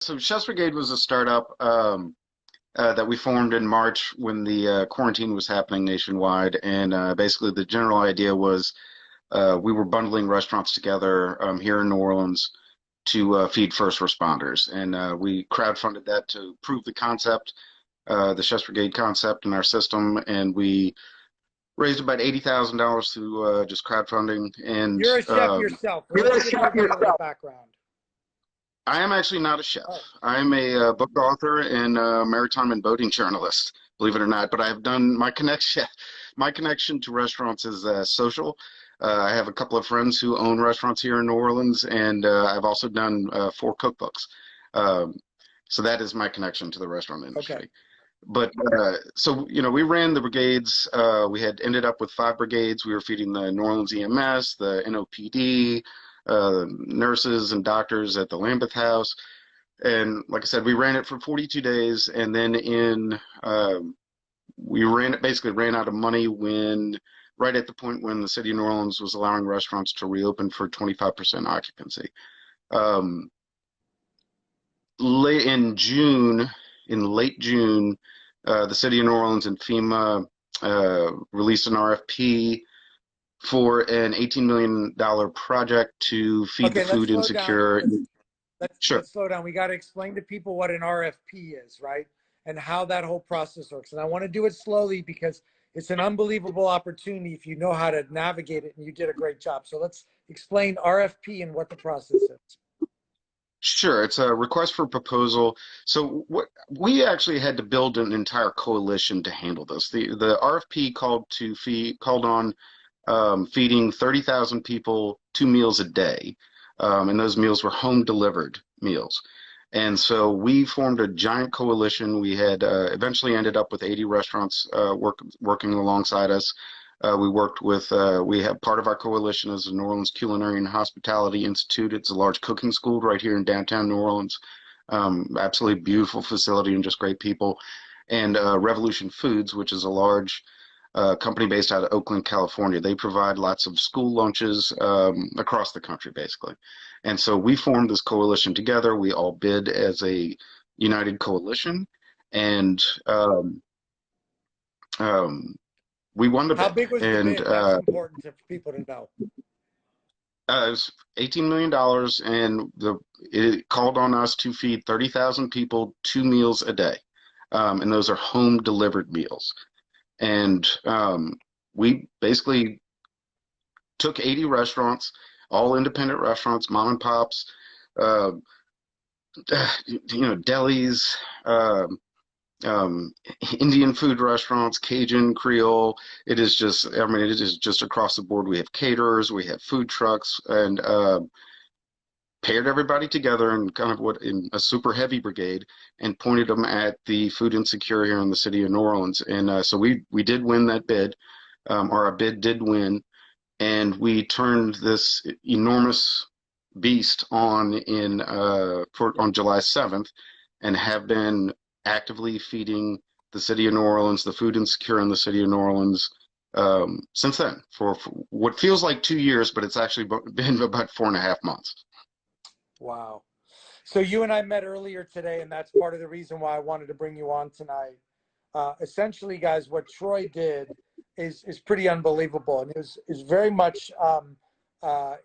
So Chef's Brigade was a startup that we formed in March when the quarantine was happening nationwide. And basically, the general idea was we were bundling restaurants together here in New Orleans to feed first responders. And we crowdfunded that to prove the concept, the Chef's Brigade concept in our system. And we raised about $80,000 through just crowdfunding. And You're a chef yourself. Let's give everybody a little background. I am actually not a chef. Oh, I'm a book author and maritime and boating journalist, believe it or not. But I've done my connection. My connection to restaurants is social. I have a couple of friends who own restaurants here in New Orleans, and I've also done 4 cookbooks. Um, so that is my connection to the restaurant okay. industry. But so we ran the brigades. We had ended up with 5 brigades. We were feeding the New Orleans EMS, the NOPD, nurses and doctors at the Lambeth House. And like I said, we ran it for 42 days, and then we basically ran out of money right at the point when the city of New Orleans was allowing restaurants to reopen for 25% occupancy. Um, late in June, in late June, the city of New Orleans and FEMA released an RFP for an $18 million project to feed the Okay, let's food slow down. insecure. Sure. Let's slow down. We got to explain to people what an RFP is, right? And how that whole process works. And I want to do it slowly because it's an unbelievable opportunity if you know how to navigate it, and you did a great job. So let's explain RFP and what the process is. Sure, it's a request for proposal. So what we actually had to build an entire coalition to handle this. The RFP called on feeding 30,000 people 2 meals a day, and those meals were home delivered meals. And so we formed a giant coalition. We had eventually ended up with 80 restaurants working alongside us. We have part of our coalition is the New Orleans Culinary and Hospitality Institute. It's a large cooking school right here in downtown New Orleans. Absolutely beautiful facility and just great people. And Revolution Foods, which is a large company based out of Oakland, California. They provide lots of school lunches across the country, basically. And so we formed this coalition together. We all bid as a united coalition, and we won the How bid. big was the And bid? That's important for people to know. it was $18 million, and it called on us to feed 30,000 people 2 meals a day. And those are home delivered meals. And we basically took 80 restaurants, all independent restaurants, mom and pops, uh, delis, um, Indian food restaurants, Cajun, Creole. It is just, I mean, it is just across the board. We have caterers, we have food trucks, and paired everybody together in kind of in a super heavy brigade and pointed them at the food insecure here in the city of New Orleans. And so we did win that bid, or our bid did win, and we turned this enormous beast on July 7th, and have been actively feeding the city of New Orleans, the food insecure in the city of New Orleans, since then for what feels like 2 years, but it's actually been about 4.5 months. Wow. So you and I met earlier today, and that's part of the reason why I wanted to bring you on tonight. Essentially, guys, what Troy did is pretty unbelievable, and is very much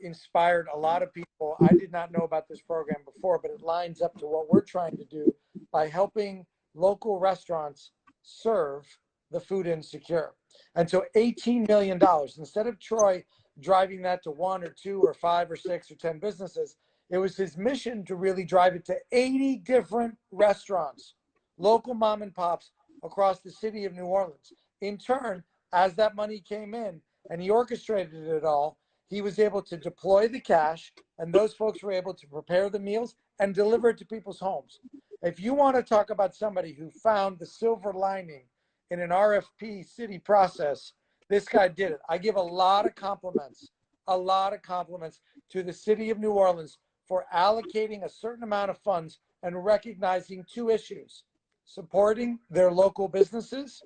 inspired a lot of people. I did not know about this program before, but it lines up to what we're trying to do by helping local restaurants serve the food insecure. And so $18 million, instead of Troy driving that to 1 or 2 or 5 or 6 or 10 businesses, it was his mission to really drive it to 80 different restaurants, local mom and pops across the city of New Orleans. In turn, as that money came in and he orchestrated it all, he was able to deploy the cash, and those folks were able to prepare the meals and deliver it to people's homes. If you want to talk about somebody who found the silver lining in an RFP city process, this guy did it. I give a lot of compliments to the city of New Orleans for allocating a certain amount of funds and recognizing 2 issues: supporting their local businesses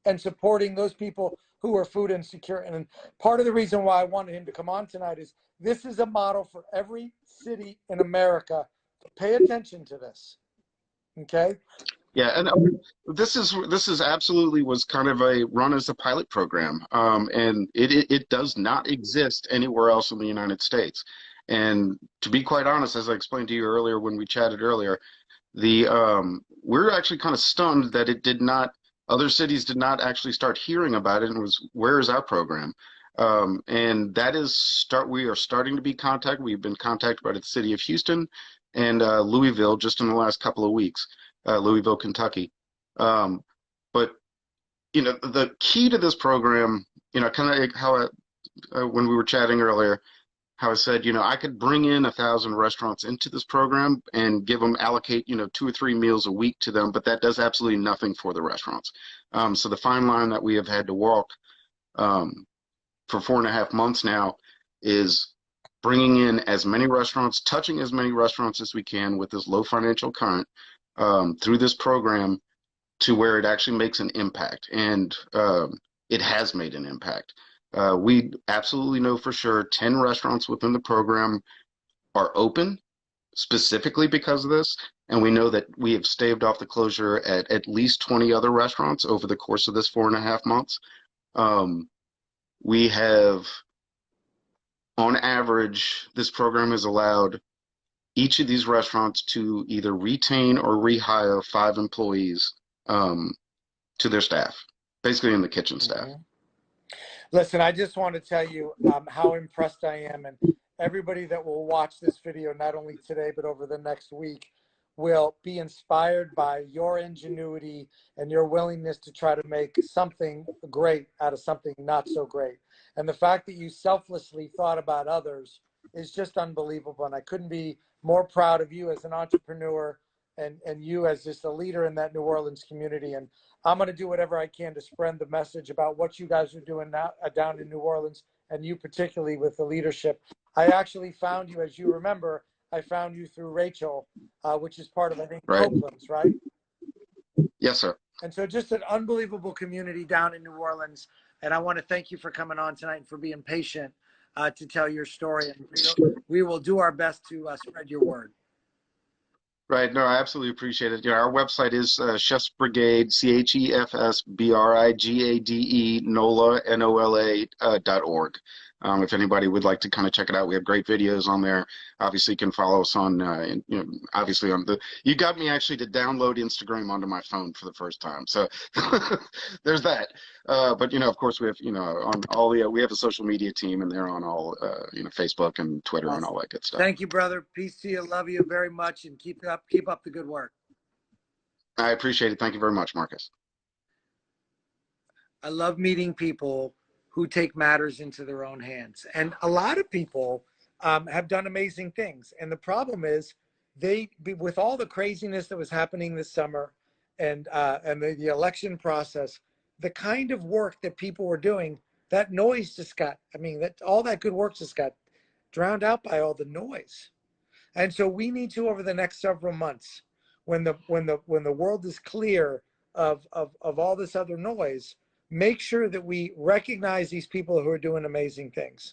and supporting those people who are food insecure. And part of the reason why I wanted him to come on tonight is this is a model for every city in America Pay attention to this. Okay. Yeah, and this is absolutely was kind of a run as a pilot program, and it does not exist anywhere else in the United States. And to be quite honest, as I explained to you earlier when we chatted earlier, the we're actually kind of stunned that it did not, other cities did not actually start hearing about it, and was, where is our program? And that is we are starting to be contacted. We've been contacted by the city of Houston and Louisville just in the last couple of weeks, Louisville, Kentucky. But the key to this program, kind of like how when we were chatting earlier, how I said, I could bring in 1,000 restaurants into this program and give them, allocate, 2 or 3 meals a week to them, but that does absolutely nothing for the restaurants. So the fine line that we have had to walk for 4.5 months now is bringing in as many restaurants, touching as many restaurants as we can with this low financial current through this program to where it actually makes an impact. And it has made an impact. We absolutely know for sure 10 restaurants within the program are open specifically because of this. And we know that we have staved off the closure at least 20 other restaurants over the course of this 4.5 months. We have, on average, this program has allowed each of these restaurants to either retain or rehire 5 employees to their staff, basically in the kitchen staff. Mm-hmm. Listen, I just want to tell you how impressed I am, and everybody that will watch this video, not only today, but over the next week, will be inspired by your ingenuity and your willingness to try to make something great out of something not so great. And the fact that you selflessly thought about others is just unbelievable. And I couldn't be more proud of you as an entrepreneur and you as just a leader in that New Orleans community. And I'm going to do whatever I can to spread the message about what you guys are doing now down in New Orleans, and you particularly with the leadership. I actually found you, as you remember, I found you through Rachel, which is part of, I think, Right. Copeland's, right? Yes, sir. And so just an unbelievable community down in New Orleans. And I want to thank you for coming on tonight and for being patient to tell your story. And we will do our best to spread your word. Right. No, I absolutely appreciate it. Our website is Chef's Brigade, CHEFSBRIGADE, NOLA, NOLA.org. If anybody would like to kind of check it out, we have great videos on there. Obviously, you can follow us on, obviously on you got me actually to download Instagram onto my phone for the first time. So there's that. But, of course, we have, on all we have a social media team, and they're on all, Facebook and Twitter. Awesome. And all that good stuff. Thank you, brother. Peace to you. Love you very much. And keep up the good work. I appreciate it. Thank you very much, Marcus. I love meeting people who take matters into their own hands. And a lot of people have done amazing things. And the problem is with all the craziness that was happening this summer and the election process, the kind of work that people were doing, that noise just got, all that good work just got drowned out by all the noise. And so we need to, over the next several months, when the world is clear of all this other noise, make sure that we recognize these people who are doing amazing things.